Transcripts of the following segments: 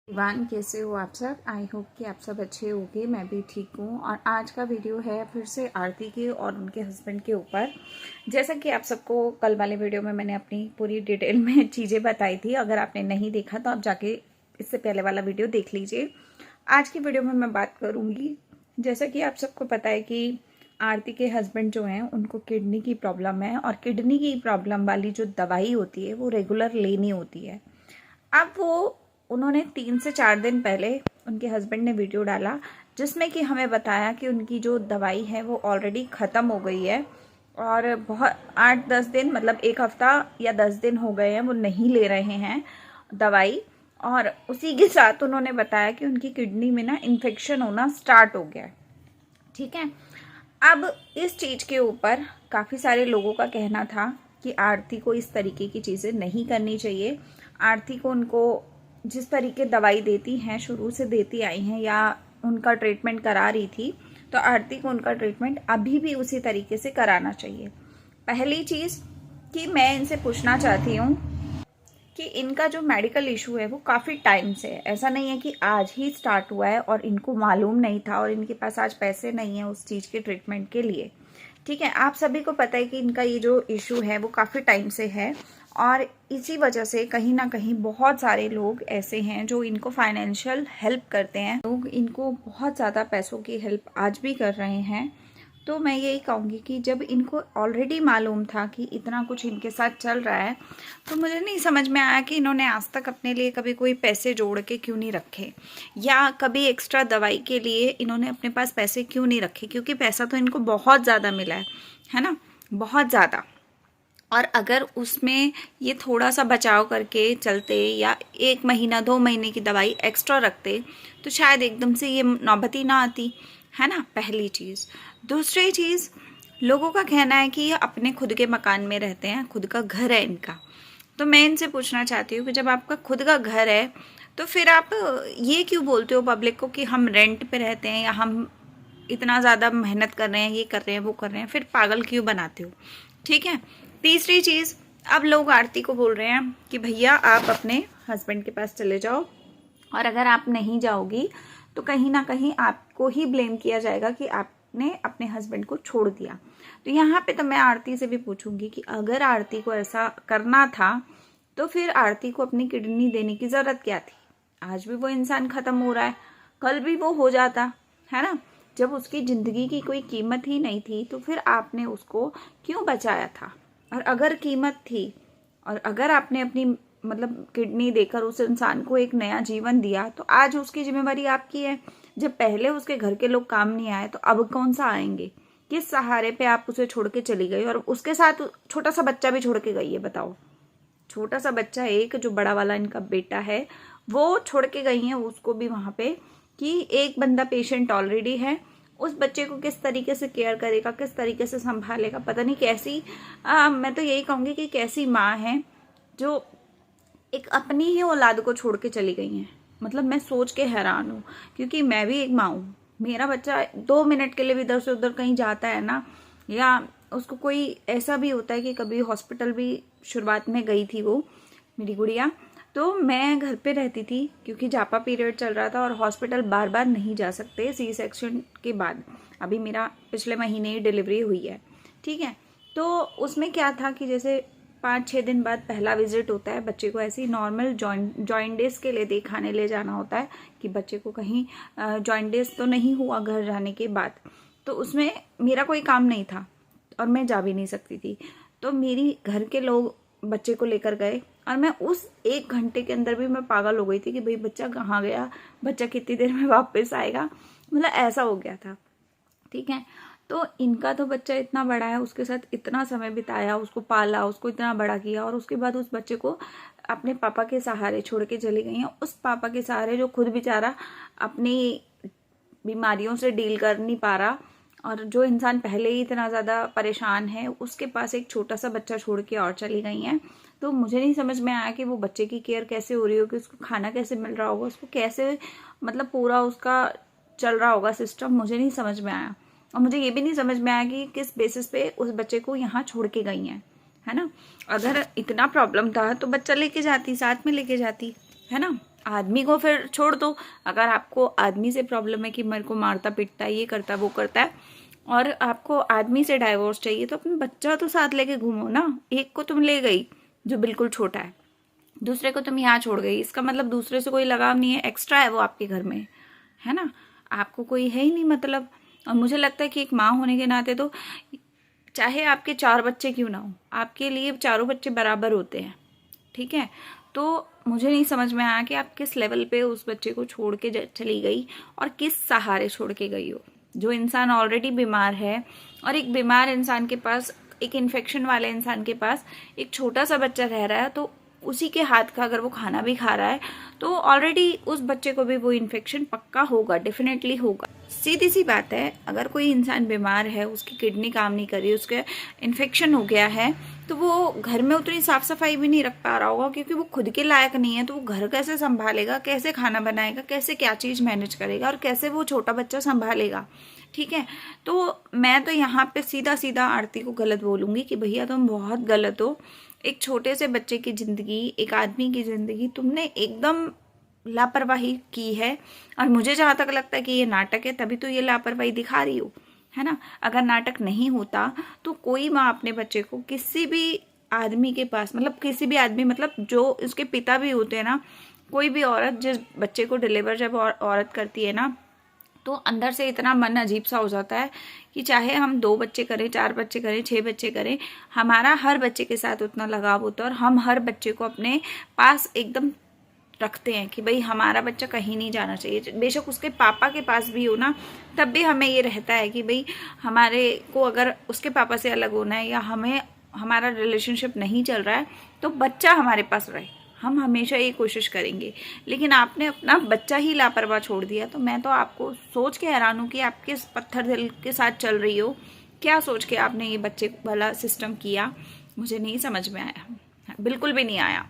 Ivan, कैसे हो आप सब। आई होप कि आप सब अच्छे होंगे। मैं भी ठीक हूँ। और आज का वीडियो है फिर से आरती के और उनके हस्बैंड के ऊपर। जैसा कि आप सबको कल वाले वीडियो में मैंने अपनी पूरी डिटेल में चीज़ें बताई थी। अगर आपने नहीं देखा तो आप जाके इससे पहले वाला वीडियो देख लीजिए। आज की वीडियो में मैं बात करूँगी, जैसा कि आप सबको पता है कि आरती के हस्बैंड जो हैं उनको किडनी की प्रॉब्लम है, और किडनी की प्रॉब्लम वाली जो दवाई होती है वो रेगुलर लेनी होती है। अब उन्होंने 3 से 4 दिन पहले उनके हस्बैंड ने वीडियो डाला जिसमें कि हमें बताया कि उनकी जो दवाई है वो ऑलरेडी ख़त्म हो गई है, और बहुत 8-10 दिन, मतलब 1 हफ्ता या 10 दिन हो गए हैं वो नहीं ले रहे हैं दवाई। और उसी के साथ उन्होंने बताया कि उनकी किडनी में ना इन्फेक्शन होना स्टार्ट हो गया है। ठीक है। अब इस चीज़ के ऊपर काफ़ी सारे लोगों का कहना था कि आरती को इस तरीके की चीज़ें नहीं करनी चाहिए। आरती को उनको जिस तरीके दवाई देती हैं, शुरू से देती आई हैं, या उनका ट्रीटमेंट करा रही थी, तो आरती को उनका ट्रीटमेंट अभी भी उसी तरीके से कराना चाहिए। पहली चीज़ कि मैं इनसे पूछना चाहती हूँ कि इनका जो मेडिकल इशू है वो काफ़ी टाइम से है। ऐसा नहीं है कि आज ही स्टार्ट हुआ है और इनको मालूम नहीं था और इनके पास आज पैसे नहीं है उस चीज़ के ट्रीटमेंट के लिए। ठीक है, आप सभी को पता है कि इनका ये जो इशू है वो काफ़ी टाइम से है, और इसी वजह से कहीं ना कहीं बहुत सारे लोग ऐसे हैं जो इनको फाइनेंशियल हेल्प करते हैं। लोग इनको बहुत ज़्यादा पैसों की हेल्प आज भी कर रहे हैं। तो मैं यही कहूँगी कि जब इनको ऑलरेडी मालूम था कि इतना कुछ इनके साथ चल रहा है, तो मुझे नहीं समझ में आया कि इन्होंने आज तक अपने लिए कभी कोई पैसे जोड़ के क्यों नहीं रखे, या कभी एक्स्ट्रा दवाई के लिए इन्होंने अपने पास पैसे क्यों नहीं रखे, क्योंकि पैसा तो इनको बहुत ज़्यादा मिला है ना, बहुत ज़्यादा। और अगर उसमें ये थोड़ा सा बचाव करके चलते या 1 महीना 2 महीने की दवाई एक्स्ट्रा रखते तो शायद एकदम से ये नौबत ही ना आती, है ना, पहली चीज़। दूसरी चीज़, लोगों का कहना है कि ये अपने खुद के मकान में रहते हैं, खुद का घर है इनका। तो मैं इनसे पूछना चाहती हूँ कि जब आपका खुद का घर है तो फिर आप ये क्यों बोलते हो पब्लिक को कि हम रेंट पे रहते हैं, या हम इतना ज़्यादा मेहनत कर रहे हैं, ये कर रहे हैं, वो कर रहे हैं, फिर पागल क्यों बनाते हो। ठीक है। तीसरी चीज़, अब लोग आरती को बोल रहे हैं कि भैया आप अपने हस्बैंड के पास चले जाओ, और अगर आप नहीं जाओगी तो कहीं ना कहीं आपको ही ब्लेम किया जाएगा कि आपने अपने हस्बैंड को छोड़ दिया। तो यहाँ पे तो मैं आरती से भी पूछूंगी कि अगर आरती को ऐसा करना था तो फिर आरती को अपनी किडनी देने की ज़रूरत क्या थी। आज भी वो इंसान ख़त्म हो रहा है, कल भी वो हो जाता है ना। जब उसकी ज़िंदगी की कोई कीमत ही नहीं थी तो फिर आपने उसको क्यों बचाया था। और अगर कीमत थी, और अगर आपने अपनी मतलब किडनी देकर उस इंसान को एक नया जीवन दिया, तो आज उसकी जिम्मेवारी आपकी है। जब पहले उसके घर के लोग काम नहीं आए तो अब कौन सा आएंगे। किस सहारे पे आप उसे छोड़ के चली गई, और उसके साथ छोटा सा बच्चा भी छोड़ के गई है। बताओ, छोटा सा बच्चा, एक जो बड़ा वाला इनका बेटा है वो छोड़ के गई है उसको भी वहां पे, कि एक बंदा पेशेंट ऑलरेडी है, उस बच्चे को किस तरीके से केयर करेगा, किस तरीके से संभालेगा। पता नहीं कैसी मैं तो यही कहूंगी कि कैसी माँ है जो एक अपनी ही औलाद को छोड़ के चली गई हैं। मतलब मैं सोच के हैरान हूँ, क्योंकि मैं भी एक माँ हूँ। मेरा बच्चा 2 मिनट के लिए भी इधर से उधर कहीं जाता है ना, या उसको कोई ऐसा भी होता है कि कभी हॉस्पिटल भी शुरुआत में गई थी वो मेरी गुड़िया, तो मैं घर पे रहती थी क्योंकि जापा पीरियड चल रहा था और हॉस्पिटल बार बार नहीं जा सकते सी सेक्शन के बाद। अभी मेरा पिछले महीने ही डिलीवरी हुई है। ठीक है। तो उसमें क्या था कि जैसे 5-6 दिन बाद पहला विजिट होता है बच्चे को, ऐसे ही नॉर्मल जॉइंडिस के लिए दिखाने ले जाना होता है कि बच्चे को कहीं जॉइंडिस तो नहीं हुआ घर जाने के बाद। तो उसमें मेरा कोई काम नहीं था और मैं जा भी नहीं सकती थी, तो मेरी घर के लोग बच्चे को लेकर गए, और मैं उस 1 घंटे के अंदर भी मैं पागल हो गई थी कि भाई बच्चा कहाँ गया, बच्चा कितनी देर में वापस आएगा, मतलब ऐसा हो गया था। ठीक है। तो इनका तो बच्चा इतना बड़ा है, उसके साथ इतना समय बिताया, उसको पाला, उसको इतना बड़ा किया, और उसके बाद उस बच्चे को अपने पापा के सहारे छोड़ के चली गई हैं। उस पापा के सहारे जो खुद बेचारा अपनी बीमारियों से डील कर नहीं पा रहा, और जो इंसान पहले ही इतना ज़्यादा परेशान है, उसके पास एक छोटा सा बच्चा छोड़ के और चली गई हैं। तो मुझे नहीं समझ में आया कि वो बच्चे की केयर कैसे हो रही होगी, उसको खाना कैसे मिल रहा होगा, उसको कैसे मतलब पूरा उसका चल रहा होगा सिस्टम, मुझे नहीं समझ में आया। और मुझे ये भी नहीं समझ में आया कि किस बेसिस पे उस बच्चे को यहाँ छोड़ के गई हैं, है ना। अगर इतना प्रॉब्लम था तो बच्चा लेके जाती, साथ में लेके जाती, है ना। आदमी को फिर छोड़ दो। अगर आपको आदमी से प्रॉब्लम है कि मेरे को मारता पीटता है, ये करता है वो करता है, और आपको आदमी से डाइवोर्स चाहिए, तो अपने बच्चा तो साथ लेके घूमो ना। एक को तुम ले गई जो बिल्कुल छोटा है, दूसरे को तुम यहाँ छोड़ गई, इसका मतलब दूसरे से कोई लगाव नहीं है, एक्स्ट्रा है वो आपके घर में, है ना। आपको कोई है ही नहीं मतलब। और मुझे लगता है कि एक माँ होने के नाते तो चाहे आपके 4 बच्चे क्यों ना हो, आपके लिए चारों बच्चे बराबर होते हैं, ठीक है। तो मुझे नहीं समझ में आया कि आप किस लेवल पे उस बच्चे को छोड़ के चली गई और किस सहारे छोड़ के गई हो। जो इंसान ऑलरेडी बीमार है, और एक बीमार इंसान के पास, एक इन्फेक्शन वाले इंसान के पास एक छोटा सा बच्चा रह रहा है, तो उसी के हाथ का अगर वो खाना भी खा रहा है तो ऑलरेडी उस बच्चे को भी वो इन्फेक्शन पक्का होगा, डेफिनेटली होगा। सीधी सी बात है, अगर कोई इंसान बीमार है, उसकी किडनी काम नहीं कर रही, उसके इन्फेक्शन हो गया है, तो वो घर में उतनी साफ सफाई भी नहीं रख पा रहा होगा, क्योंकि वो खुद के लायक नहीं है। तो वो घर कैसे संभालेगा, कैसे खाना बनाएगा, कैसे क्या चीज़ मैनेज करेगा, और कैसे वो छोटा बच्चा संभालेगा, ठीक है। तो मैं तो यहाँ पे सीधा सीधा आरती को गलत बोलूँगी कि भैया तुम बहुत गलत हो। एक छोटे से बच्चे की ज़िंदगी, एक आदमी की ज़िंदगी तुमने एकदम लापरवाही की है। और मुझे जहाँ तक लगता है कि ये नाटक है, तभी तो ये लापरवाही दिखा रही हो, है ना। अगर नाटक नहीं होता तो कोई माँ अपने बच्चे को किसी भी आदमी के पास, मतलब किसी भी आदमी, मतलब जो उसके पिता भी होते हैं ना, कोई भी औरत जिस बच्चे को डिलीवर जब औरत करती है ना, तो अंदर से इतना मन अजीब सा हो जाता है कि चाहे हम 2 बच्चे करें, 4 बच्चे करें, 6 बच्चे करें, हमारा हर बच्चे के साथ उतना लगाव होता है, और हम हर बच्चे को अपने पास एकदम रखते हैं कि भाई हमारा बच्चा कहीं नहीं जाना चाहिए। बेशक उसके पापा के पास भी हो ना, तब भी हमें ये रहता है कि भाई हमारे को अगर उसके पापा से अलग होना है, या हमें हमारा रिलेशनशिप नहीं चल रहा है, तो बच्चा हमारे पास रहे, हम हमेशा ये कोशिश करेंगे। लेकिन आपने अपना बच्चा ही लापरवाह छोड़ दिया। तो मैं तो आपको सोच के हैरान हूँ कि आप किस पत्थर दिल के साथ चल रही हो, क्या सोच के आपने ये बच्चे वाला सिस्टम किया, मुझे नहीं समझ में आया, बिल्कुल भी नहीं आया।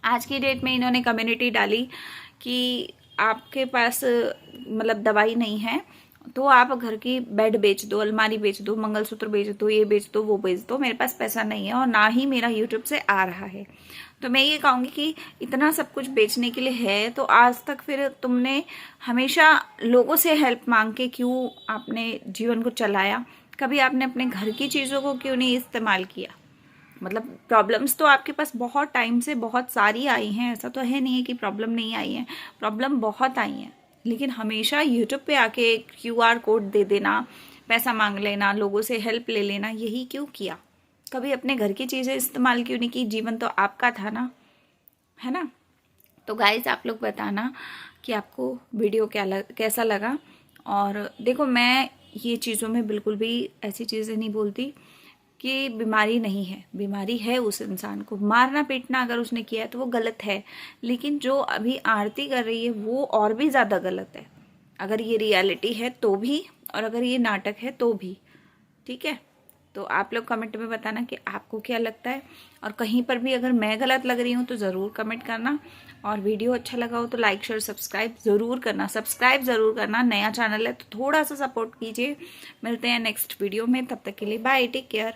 आज की डेट में इन्होंने कम्युनिटी डाली कि आपके पास मतलब दवाई नहीं है तो आप घर की बेड बेच दो, अलमारी बेच दो, मंगलसूत्र बेच दो, ये बेच दो, वो बेच दो, मेरे पास पैसा नहीं है और ना ही मेरा यूट्यूब से आ रहा है। तो मैं ये कहूँगी कि इतना सब कुछ बेचने के लिए है तो आज तक फिर तुमने हमेशा लोगों से हेल्प मांग के क्यों आपने जीवन को चलाया? कभी आपने अपने घर की चीज़ों को क्यों नहीं इस्तेमाल किया? मतलब प्रॉब्लम्स तो आपके पास बहुत टाइम से बहुत सारी आई हैं, ऐसा तो है नहीं है कि प्रॉब्लम नहीं आई है, प्रॉब्लम बहुत आई हैं, लेकिन हमेशा यूट्यूब पे आके QR कोड दे देना, पैसा मांग लेना, लोगों से हेल्प ले लेना, यही क्यों किया? कभी अपने घर की चीज़ें इस्तेमाल क्यों नहीं की? जीवन तो आपका था ना, है ना। तो गाइस आप लोग बताना कि आपको वीडियो कैसा लगा। और देखो मैं ये चीज़ों में बिल्कुल भी ऐसी चीज़ें नहीं बोलती कि बीमारी नहीं है, बीमारी है उस इंसान को। मारना पीटना अगर उसने किया है तो वो गलत है, लेकिन जो अभी आरती कर रही है वो और भी ज़्यादा गलत है। अगर ये रियलिटी है तो भी, और अगर ये नाटक है तो भी, ठीक है। तो आप लोग कमेंट में बताना कि आपको क्या लगता है, और कहीं पर भी अगर मैं गलत लग रही हूँ तो ज़रूर कमेंट करना। और वीडियो अच्छा लगा हो तो लाइक शेयर सब्सक्राइब ज़रूर करना, सब्सक्राइब ज़रूर करना। नया चैनल है तो थोड़ा सा सपोर्ट कीजिए। मिलते हैं नेक्स्ट वीडियो में, तब तक के लिए बाय, टेक केयर।